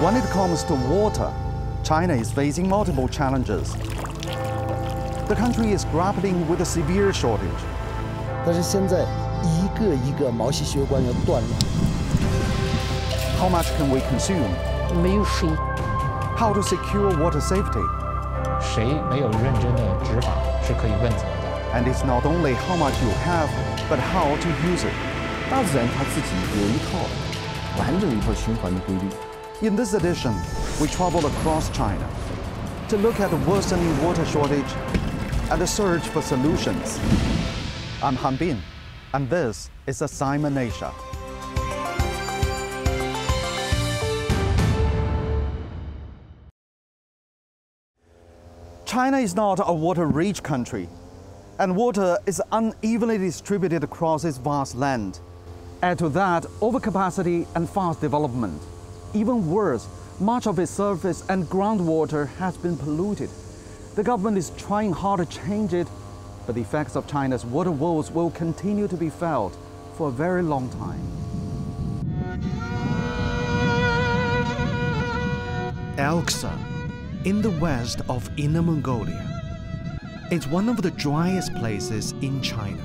When it comes to water, China is facing multiple challenges. The country is grappling with a severe shortage. 但是现在一个一个毛细血管要断了。How much can we consume? 没有水。How to secure water safety? 谁没有认真的执法是可以问责的。And it's not only how much you have, but how to use it. 大自然它自己有一套完整一套循环的规律。In this edition, we travel across China to look at the worsening water shortage and the search for solutions. I'm Han Bin, and this is Assignment Asia. China is not a water-rich country, and water is unevenly distributed across its vast land. Add to that overcapacity and fast development. Even worse, much of its surface and groundwater has been polluted. The government is trying hard to change it, but the effects of China's water woes will continue to be felt for a very long time. Elxa, in the west of Inner Mongolia. It's one of the driest places in China.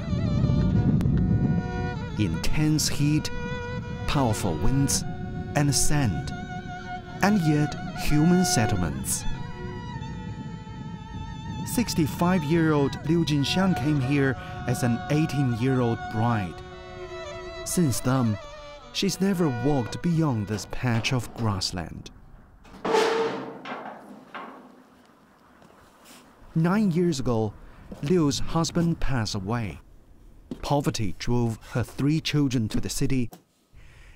Intense heat, powerful winds, and sand, and yet human settlements. 65-year-old Liu Jinxiang came here as an 18-year-old bride. Since then, she's never walked beyond this patch of grassland. 9 years ago, Liu's husband passed away. Poverty drove her 3 children to the city,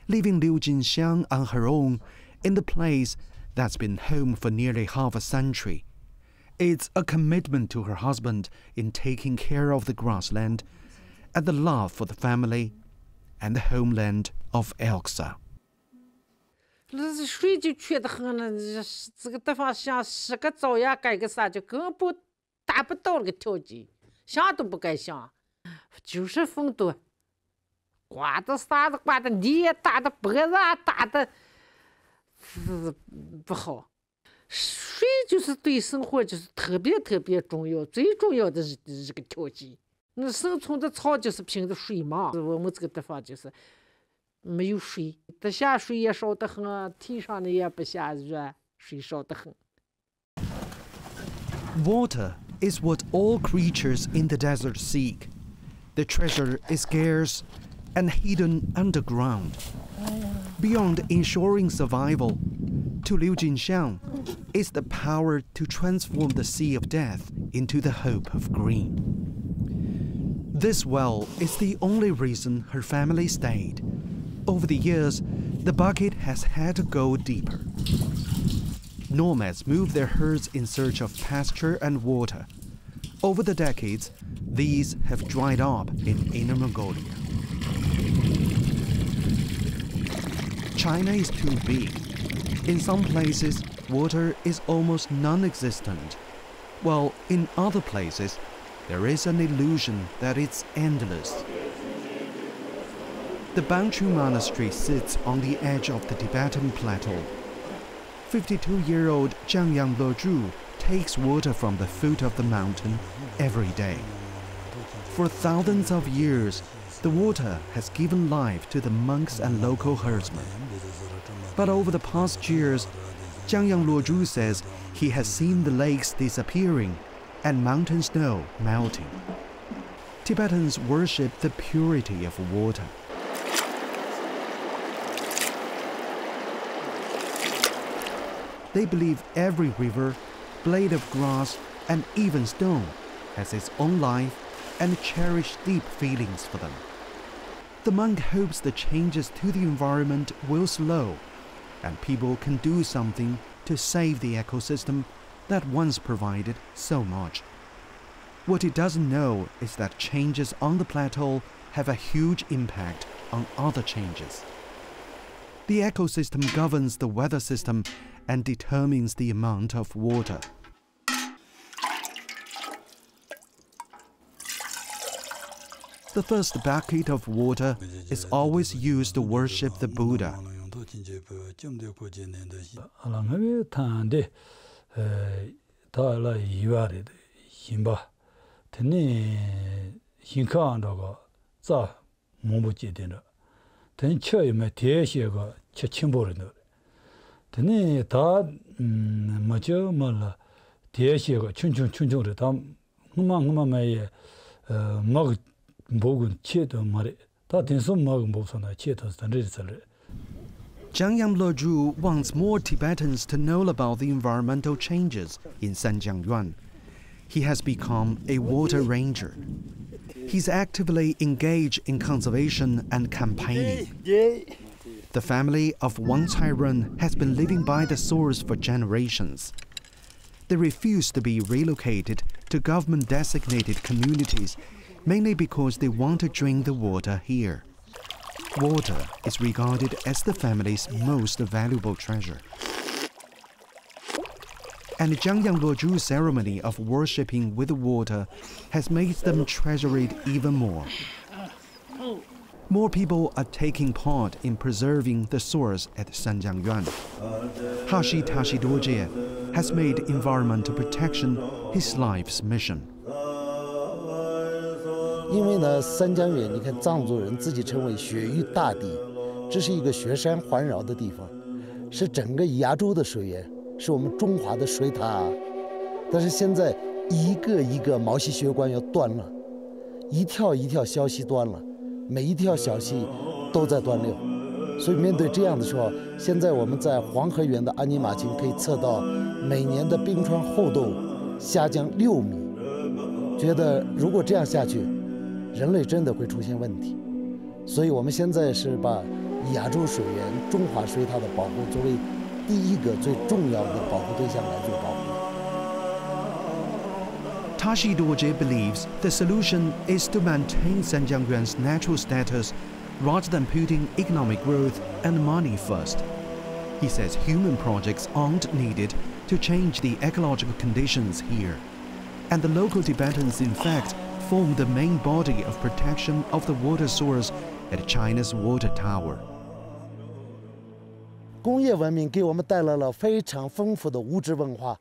leaving Liu Jinxiang on her own in the place that's been home for nearly half a century. It's a commitment to her husband in taking care of the grassland and the love for the family and the homeland of Elxa. 水就缺得很了，这个地方想洗个澡呀，干个啥就根本达不到那个条件，想都不敢想，就是风多，刮的啥子刮的泥也大的脖子啊大的，不好。水就是对生活就是特别特别重要，最重要的是这个条件。那生存的草就是凭着水嘛，我们这个地方就是没有水，这下水也少得很，地上的也不下雨，水少得很。Water is what all creatures in the desert seek. The treasure is scarce and hidden underground. Beyond ensuring survival, to Liu Jinxiang is the power to transform the sea of death into the hope of green. This well is the only reason her family stayed. Over the years, the bucket has had to go deeper. Nomads move their herds in search of pasture and water. Over the decades, these have dried up in Inner Mongolia. China is too big. In some places, water is almost non-existent, while in other places, there is an illusion that it's endless. The Banchu Monastery sits on the edge of the Tibetan plateau. 52-year-old Zhangyang Lezhu takes water from the foot of the mountain every day. For thousands of years, the water has given life to the monks and local herdsmen. But over the past years, Zhangyang Lezhu says he has seen the lakes disappearing and mountain snow melting. Tibetans worship the purity of water. They believe every river, blade of grass, and even stone has its own life and cherish deep feelings for them. The monk hopes the changes to the environment will slow, and people can do something to save the ecosystem that once provided so much. What he doesn't know is that changes on the plateau have a huge impact on other changes. The ecosystem governs the weather system and determines the amount of water. The first bucket of water is always used to worship the Buddha. Jiangyang Lezhu wants more Tibetans to know about the environmental changes in Sanjiangyuan. He has become a water ranger. He's actively engaged in conservation and campaigning. The family of Wang Cairun has been living by the source for generations. They refuse to be relocated to government-designated communities, mainly because they want to drink the water here. Water is regarded as the family's most valuable treasure. And the Jiangyang Lezhu ceremony of worshipping with water has made them treasure it even more. More people are taking part in preserving the source at Sanjiangyuan. Hashi Dorje has made environmental protection his life's mission. 因为呢，三江源，你看藏族人自己称为雪域大地，这是一个雪山环绕的地方，是整个亚洲的水源，是我们中华的水塔。但是现在一个一个毛细血管要断了，一条一条小溪断了，每一条小溪都在断流。所以面对这样的时候，现在我们在黄河源的安尼玛卿可以测到每年的冰川厚度下降6米，觉得如果这样下去， 人类真的会出现问题，所以我们现在是把亚洲水源、中华水塔的保护作为第一个最重要的保护对象来做保护。Tashi Dorje believes the solution is to maintain Sanjiangyuan's natural status rather than putting economic growth and money first. He says human projects aren't needed to change the ecological conditions here, and the local Tibetans, in fact, form the main body of protection of the water source at China's water tower. 工业文明给我们带来了非常丰富的物质文化，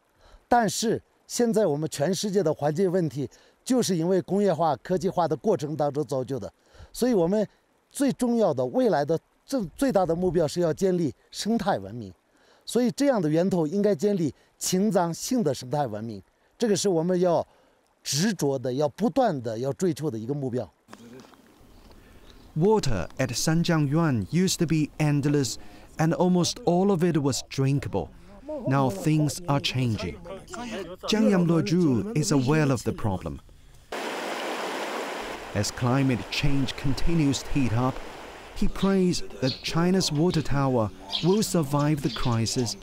但是现在我们全世界的环境问题，就是因为工业化、科技化的过程当中造就的。所以我们最重要的未来的最大的目标是要建立生态文明。所以这样的源头应该建立青藏性的生态文明，这个是我们要 执着的、要不断的、要追求的一个目标。 Water at Sanjiangyuan used to be endless, and almost all of it was drinkable. Now things are changing. Jiangyang Lezhu is aware of the problem. As climate change continues to heat up, he prays that China's water tower will survive the crisis,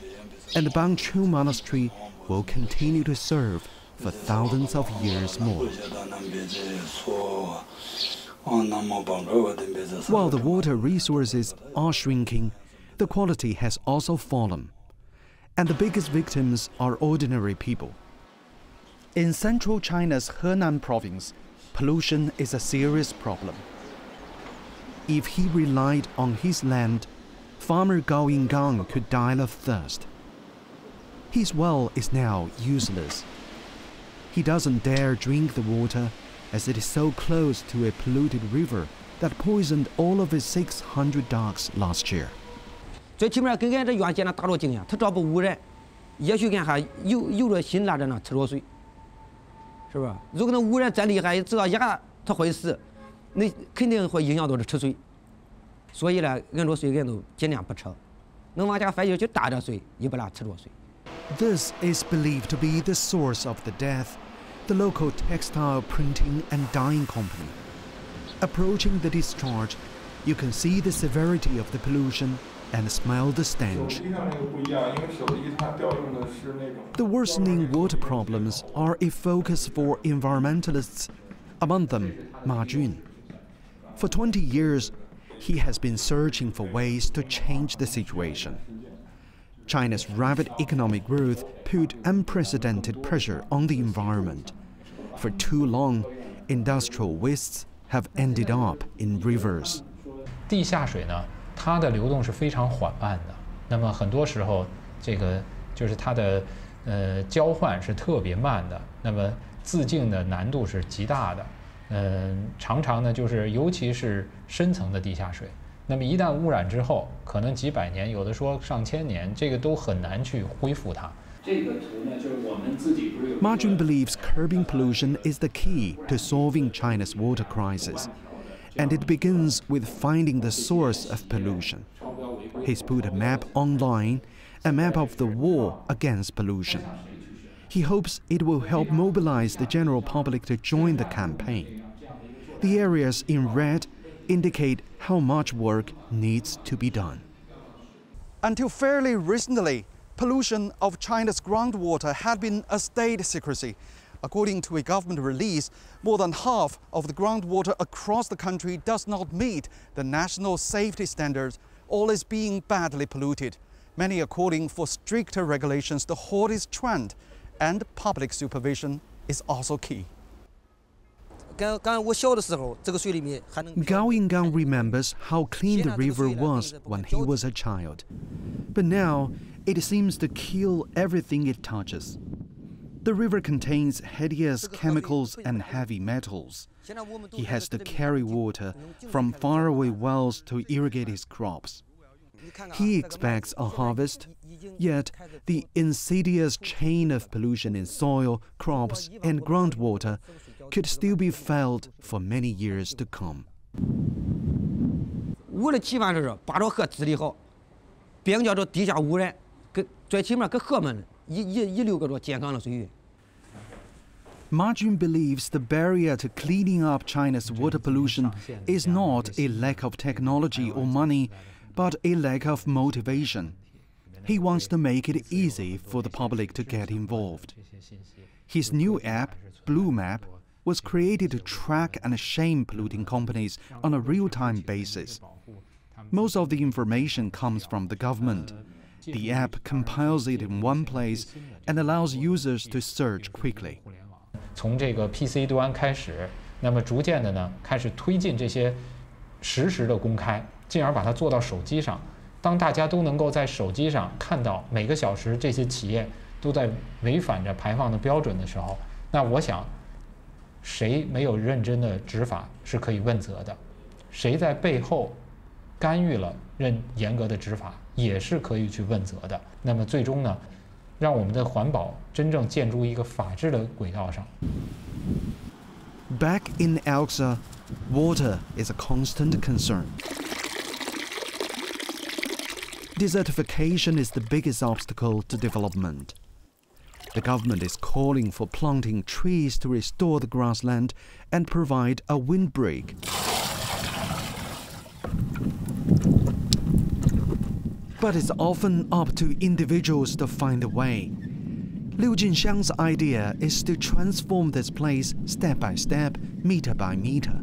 and the Bangchu monastery will continue to serve for thousands of years more. While the water resources are shrinking, the quality has also fallen. And the biggest victims are ordinary people. In central China's Henan province, pollution is a serious problem. If he relied on his land, farmer Gao Yinggang could die of thirst. His well is now useless. He doesn't dare drink the water as it is so close to a polluted river that poisoned all of his 600 ducks last year. 最起码跟俺这原先那大罗井呀，它只要不污染，也许俺还有了心拉着呢吃着水，是吧？如果那污染再厉害，只要鸭它会死，那肯定会影响到这吃水。所以呢，俺这水俺都尽量不吃，能往家翻就打着水，也不拉吃着水。 This is believed to be the source of the death, the local textile printing and dyeing company. Approaching the discharge, you can see the severity of the pollution and smell the stench. The worsening water problems are a focus for environmentalists, among them Ma Jun. For 20 years, he has been searching for ways to change the situation. China's rapid economic growth put unprecedented pressure on the environment. For too long, industrial wastes have ended up in rivers. 地下水呢，它它的流动是非常缓慢的。那么很多时候，这个就是它的交换是特别慢的。那么自净的难度是极大的。常常呢，就是尤其是深层的地下水，那么一旦污染之后，可能几百年，有的说上千年，这个都很难去恢复它。这个图呢，就是我们自己不是有。Marjun believes curbing pollution is the key to solving China's water crisis, and it begins with finding the source of pollution. He's put a map online, a map of the war against pollution. He hopes it will help mobilize the general public to join the campaign. The areas in red indicate how much work needs to be done. Until fairly recently, pollution of China's groundwater had been a state secrecy. According to a government release, more than half of the groundwater across the country does not meet the national safety standards or is being badly polluted. Many are calling for stricter regulations to halt this trend, and public supervision is also key. Gao Yinggang remembers how clean the river was when he was a child. But now, it seems to kill everything it touches. The river contains hideous chemicals and heavy metals. He has to carry water from faraway wells to irrigate his crops. He expects a harvest, yet the insidious chain of pollution in soil, crops, and groundwater could still be felt for many years to come. 我的期望就是把这河治理好，别叫这地下污染，最起码给河们一流个这健康的水源。 Marjun believes the barrier to cleaning up China's water pollution is not a lack of technology or money, but a lack of motivation. He wants to make it easy for the public to get involved. His new app, Blue Map, was created to track and shame polluting companies on a real-time basis. Most of the information comes from the government. The app compiles it in one place and allows users to search quickly. 从这个 PC 端开始，那么逐渐的呢，开始推进这些实时的公开，进而把它做到手机上。当大家都能够在手机上看到每个小时这些企业都在违反着排放的标准的时候，那我想，谁没有认真的执法是可以问责的，谁在背后干预了严格的执法也是可以去问责的。那么最终呢？ 让我们的环保真正建筑一个法治的轨道上。Back in Elxa, water is a constant concern. Desertification is the biggest obstacle to development. The government is calling for planting trees to restore the grassland and provide a windbreak. But it's often up to individuals to find a way. Liu Jinxiang's idea is to transform this place step by step, meter by meter.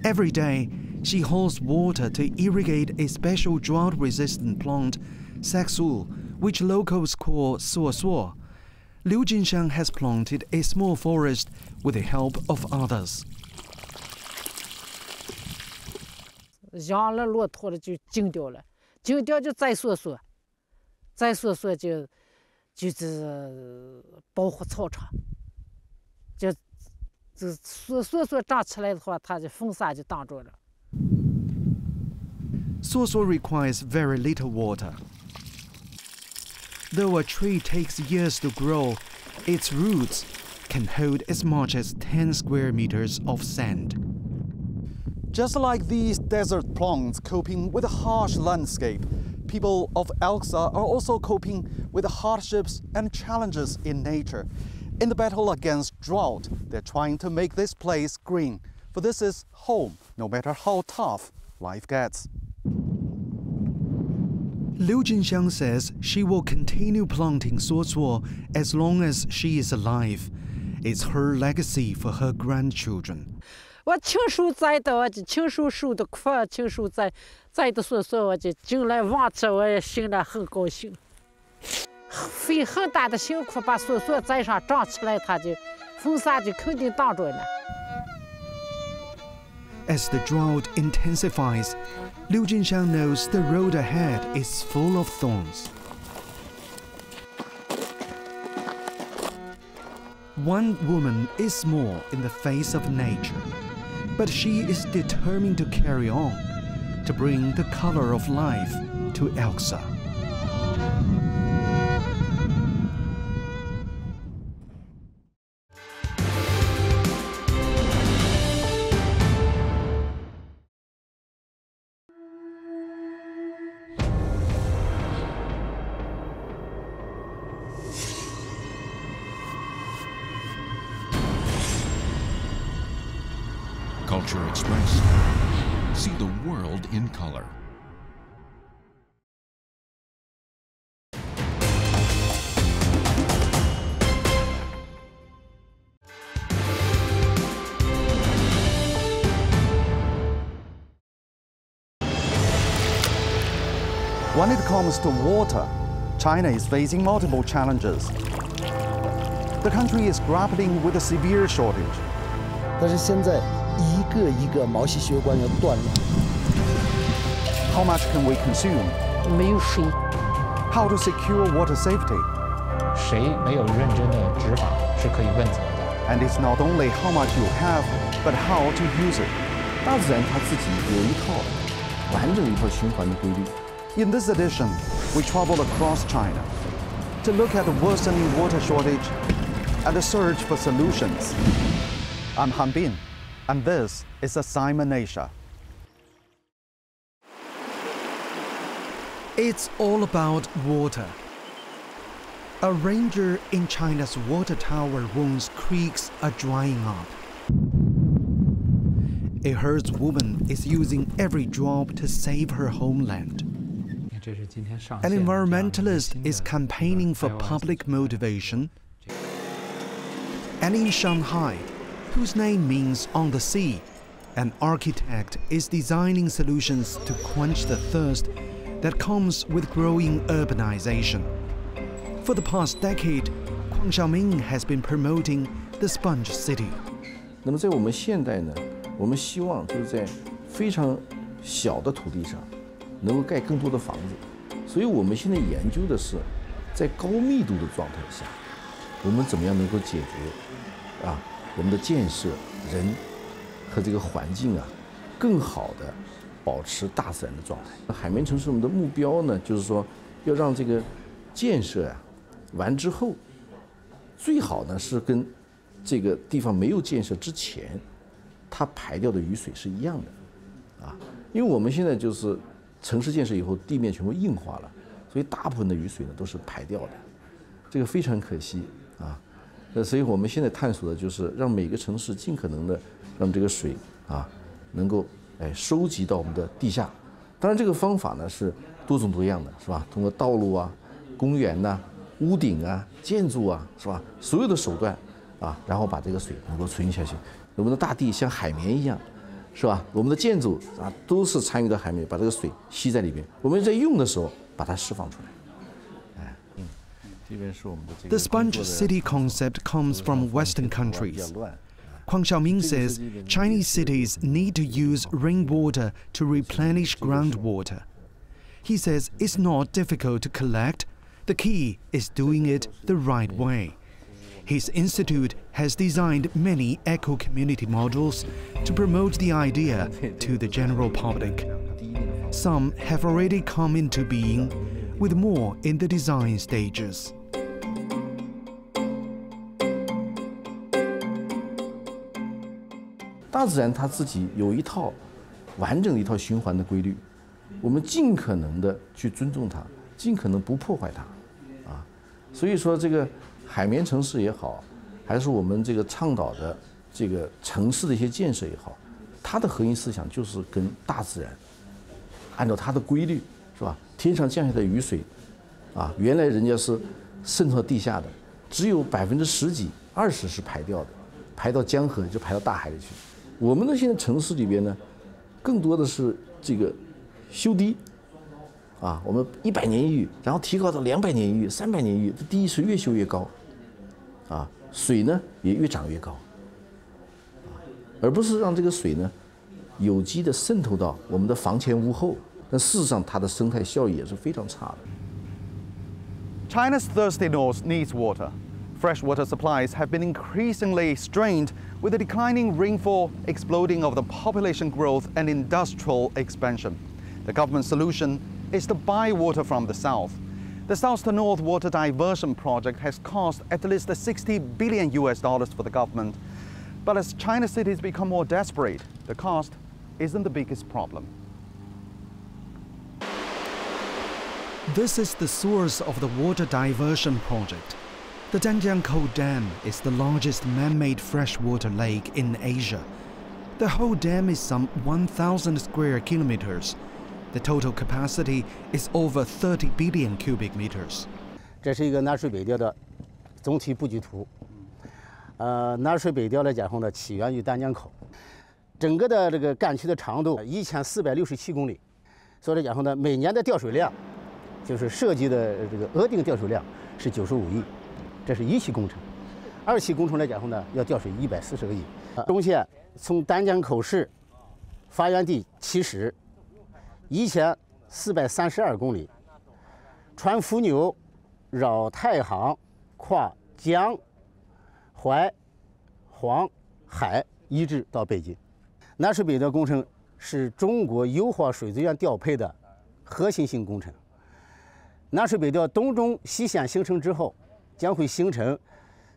Every day, she hauls water to irrigate a special drought-resistant plant, Saxul, which locals call suo. Liu Jinxiang has planted a small forest with the help of others. 养了骆驼了就禁掉了。 禁掉就再说说，再说说就是保护草场，就说长起来的话，它就风沙就挡住了。Suo requires very little water. Though a tree takes years to grow, its roots can hold as much as 10 square meters of sand. Just like these desert plants coping with a harsh landscape, people of Elxa are also coping with the hardships and challenges in nature. In the battle against drought, they're trying to make this place green, for this is home, no matter how tough life gets. Liu Jinxiang says she will continue planting suo as long as she is alive. It's her legacy for her grandchildren. 我亲手栽的，我就亲手受的苦，亲手栽的说，我就进来望着，我也心里很高兴。费很大的辛苦把说栽上长起来，它就风沙就肯定挡住了。As the drought intensifies, Liu Jinxiang knows the road ahead is full of thorns. One woman is small in the face of nature, but she is determined to carry on, to bring the color of life to Elxa. Culture expressed. See the world in color. When it comes to water, China is facing multiple challenges. The country is grappling with a severe shortage. 但是现在一个一个毛细血管要断了。How much can we consume? 没有水。 How to secure water safety? 谁没有认真的执法是可以问责的。 And it's not only how much you have, but how to use it. 大自然它自己有一套完整的一套循环的规律。 In this edition, we travel across China to look at the worsening water shortage and the search for solutions. I'm Han Bin, and this is Assignment Asia. It's all about water. A ranger in China's water tower warns creeks are drying up. A herdswoman is using every drop to save her homeland. An environmentalist is campaigning for public motivation. And in Shanghai, whose name means on the sea, an architect is designing solutions to quench the thirst that comes with growing urbanization. For the past decade, Guang Xiaoming has been promoting the sponge city. 那么在我们现代呢，我们希望就是在非常小的土地上，能够盖更多的房子。所以我们现在研究的是，在高密度的状态下，我们怎么样能够解决我们的建设、人和这个环境更好的保持大自然的状态。海绵城市我们的目标呢，就是说要让这个建设完之后，最好呢是跟这个地方没有建设之前，它排掉的雨水是一样的，因为我们现在就是城市建设以后，地面全部硬化了，所以大部分的雨水呢都是排掉的，这个非常可惜所以我们现在探索的就是让每个城市尽可能的让这个水能够收集到我们的地下。当然这个方法呢是多种多样的，是吧？通过道路公园屋顶建筑是吧？所有的手段然后把这个水能够存下去。我们的大地像海绵一样，是吧？我们的建筑都是参与到海绵，把这个水吸在里边。我们在用的时候把它释放出来。The sponge city concept comes from Western countries. Guang Xiaoming says Chinese cities need to use rainwater to replenish groundwater. He says it's not difficult to collect. The key is doing it the right way. His institute has designed many eco-community models to promote the idea to the general public. Some have already come into being, with more in the design stages. 大自然它自己有一套完整的一套循环的规律，我们尽可能的去尊重它，尽可能不破坏它，所以说这个海绵城市也好，还是我们这个倡导的这个城市的一些建设也好，它的核心思想就是跟大自然按照它的规律，是吧？天上降下的雨水，原来人家是渗透到地下的，只有10%几、20%是排掉的，排到江河就排到大海里去。我们的现在城市里边呢，更多的是这个修堤，我们100年一遇，然后提高到200年一遇、300年一遇，这堤是越修越高，水呢也越涨越高，而不是让这个水呢有机的渗透到我们的房前屋后，但事实上它的生态效益也是非常差的。China's thirsty north needs water. Freshwater supplies have been increasingly strained with the declining rainfall, exploding of the population growth, and industrial expansion. The government solution is to buy water from the south. The south to north water diversion project has cost at least $60 billion for the government. But as China's cities become more desperate, the cost isn't the biggest problem. This is the source of the water diversion project. The Danjiangkou Dam is the largest man-made freshwater lake in Asia. The whole dam is some 1,000 square kilometers. The total capacity is over 30 billion cubic meters. 这是一个南水北调的总体布局图。南水北调来讲后呢，起源于丹江口，整个的这个干区的长度1467公里，所以来讲后呢，每年的调水量，就是设计的这个额定调水量是95亿，这是1期工程。2期工程来讲后呢，要调水140个亿。中线从丹江口市发源地起始1432公里，穿伏牛，绕太行，跨江、淮、黄、海，一直到北京。南水北调工程是中国优化水资源调配的核心性工程。南水北调东中西线形成之后，将会形成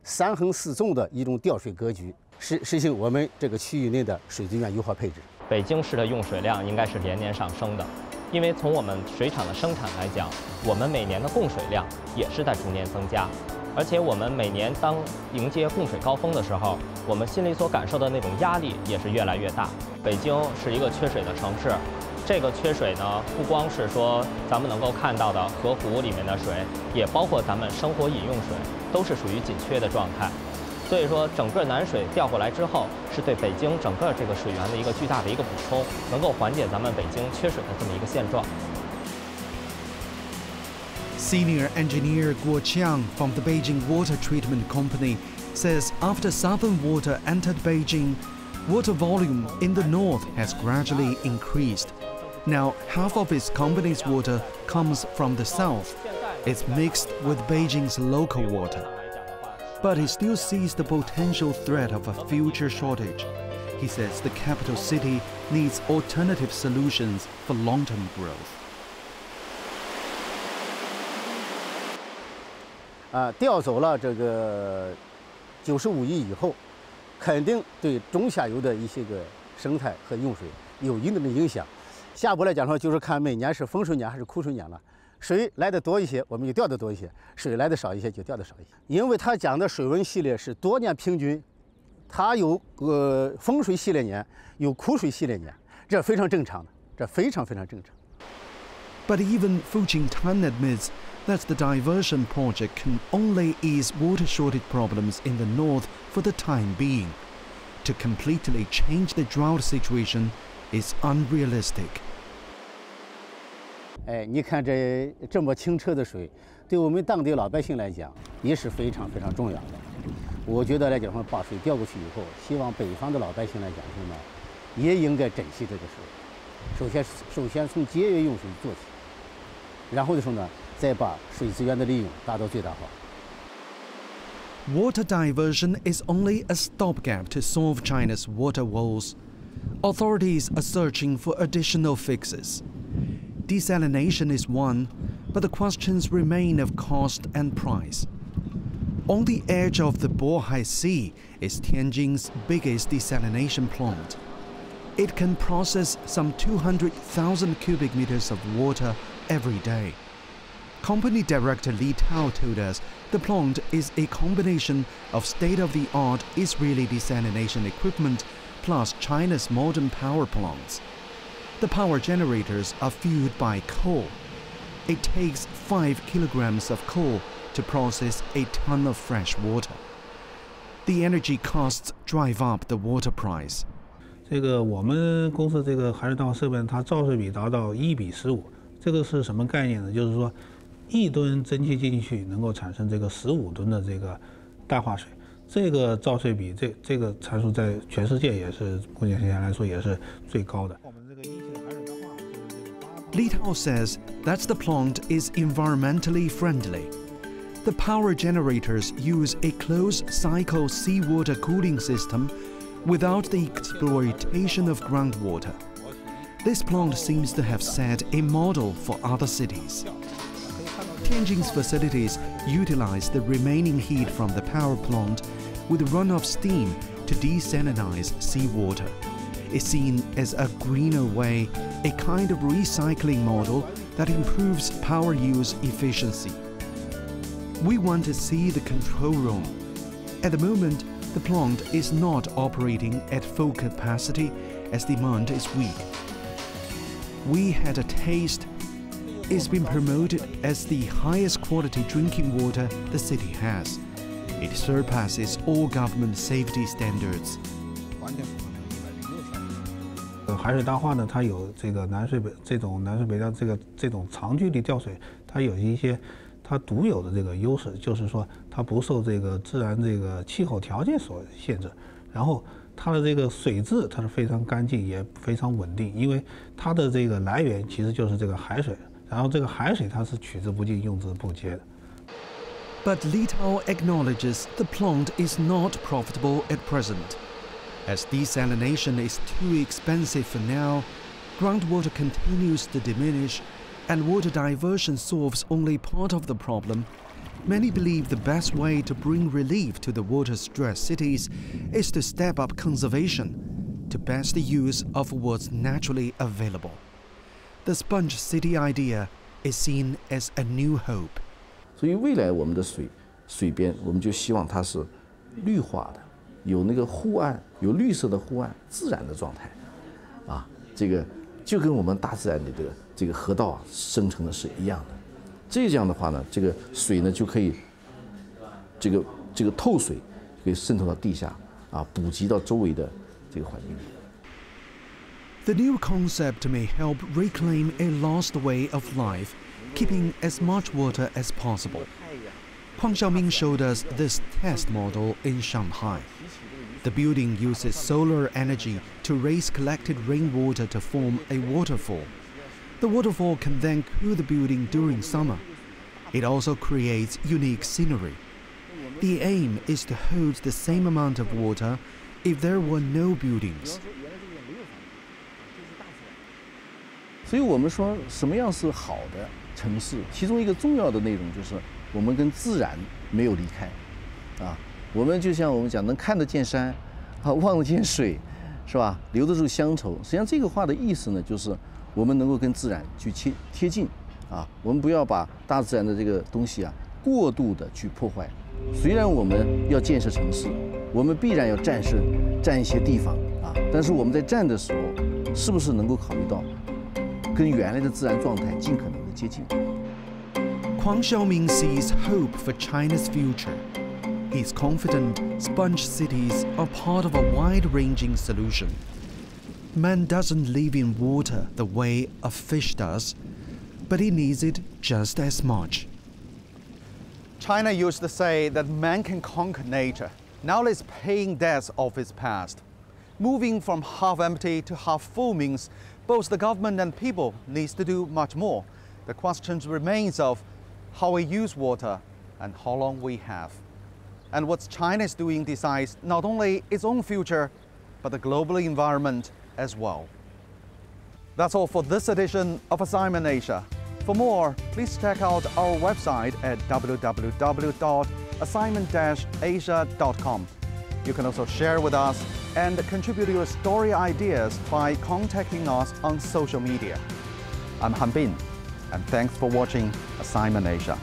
3横4纵的一种调水格局，实行我们这个区域内的水资源优化配置。北京市的用水量应该是连年上升的，因为从我们水厂的生产来讲，我们每年的供水量也是在逐年增加，而且我们每年当迎接供水高峰的时候，我们心里所感受的那种压力也是越来越大。北京是一个缺水的城市，这个缺水呢，不光是说咱们能够看到的河湖里面的水，也包括咱们生活饮用水，都是属于紧缺的状态。所以说，整个南水调过来之后，是对北京整个这个水源的一个巨大的一个补充，能够缓解咱们北京缺水的这么一个现状。Senior engineer Guo Qiang from the Beijing Water Treatment Company says after southern water entered Beijing, water volume in the north has gradually increased. Now, half of its company's water comes from the south. It's mixed with Beijing's local water. But he still sees the potential threat of a future shortage. He says the capital city needs alternative solutions for long-term growth. 调走了这个95亿以后，肯定对中下游的一些个生态和用水有一定的影响。下步来讲说，就是看每年是丰水年还是枯水年了。水来的多一些，我们就调的多一些；水来的少一些，就调的少一些。因为它讲的水文系列是多年平均，它有丰水系列年，有枯水系列年，这非常正常的，这非常正常。 But even Fu Qingtan admits that the diversion project can only ease water shortage problems in the north for the time being. To completely change the drought situation is unrealistic. 哎，你看这么清澈的水，对我们当地老百姓来讲也是非常重要的。我觉得来讲说，把水调过去以后，希望北方的老百姓来讲说呢，也应该珍惜这个水。首先从节约用水做起，然后的时候呢，再把水资源的利用达到最大化。 Water diversion is only a stopgap to solve China's water woes. Authorities are searching for additional fixes. Desalination is one, but the questions remain of cost and price. On the edge of the Bohai Sea is Tianjin's biggest desalination plant. It can process some 200,000 cubic meters of water every day. Company director Li Tao told us the plant is a combination of state-of-the-art Israeli desalination equipment plus China's modern power plants. The power generators are fueled by coal. It takes 5 kilograms of coal to process a ton of fresh water. The energy costs drive up the water price. 这个我们公司这个海水淡化设备，它造水比达到1:15。这个是什么概念呢？就是说，1吨蒸汽进去能够产生这个15吨的这个淡化水。这个照税比这个参数在全世界也是目前来说也是最高的。 Li Tao says that the plant is environmentally friendly. The power generators use a closed-cycle seawater cooling system without the exploitation of groundwater. This plant seems to have set a model for other cities. Tianjin's facilities utilize the remaining heat from the power plant with runoff steam to desalinize seawater. Is seen as a greener way, a kind of recycling model that improves power use efficiency. We want to see the control room. At the moment, the plant is not operating at full capacity as demand is weak. We had a taste. It's been promoted as the highest quality drinking water the city has. It surpasses all government safety standards. 海水淡化呢，它有这个南水北调这种长距离调水，它有一些它独有的这个优势，就是说它不受这个自然这个气候条件所限制，然后它的这个水质它是非常干净也非常稳定，因为它的这个来源其实就是这个海水，然后这个海水它是取之不尽用之不竭的。 But Li Tao acknowledges the plant is not profitable at present. As desalination is too expensive for now, groundwater continues to diminish, and water diversion solves only part of the problem. Many believe the best way to bring relief to the water-stressed cities is to step up conservation, to best use of what's naturally available. The sponge city idea is seen as a new hope. 所以未来我们的水边，我们就希望它是绿化的。 有那个护岸，有绿色的护岸，自然的状态，啊，这个就跟我们大自然的这个河道啊生成的是一样的。这样的话呢，这个水呢就可以，这个透水可以渗透到地下，啊，补给到周围的这个环境里。 The new concept may help reclaim a lost way of life, keeping as much water as possible. Huang Xiaoming showed us this test model in Shanghai. The building uses solar energy to raise collected rainwater to form a waterfall. The waterfall can then cool the building during summer. It also creates unique scenery. The aim is to hold the same amount of water if there were no buildings. 所以我们说什么样是好的城市？其中一个重要的内容就是。 我们跟自然没有离开，啊，我们就像我们讲，能看得见山，啊，望得见水，是吧？留得住乡愁。实际上这个话的意思呢，就是我们能够跟自然去贴近，啊，我们不要把大自然的这个东西啊过度的去破坏。虽然我们要建设城市，我们必然要占一些地方啊，但是我们在占的时候，是不是能够考虑到跟原来的自然状态尽可能的接近？ Huang Xiaoming sees hope for China's future. He's confident sponge cities are part of a wide-ranging solution. Man doesn't live in water the way a fish does, but he needs it just as much. China used to say that man can conquer nature. Now it's paying debts of its past. Moving from half empty to half full means both the government and people needs to do much more. The question remains of how we use water and how long we have. And what China is doing decides not only its own future, but the global environment as well. That's all for this edition of Assignment Asia. For more, please check out our website at www.assignment-asia.com. You can also share with us and contribute your story ideas by contacting us on social media. I'm Han Bin, and thanks for watching Assignment Asia.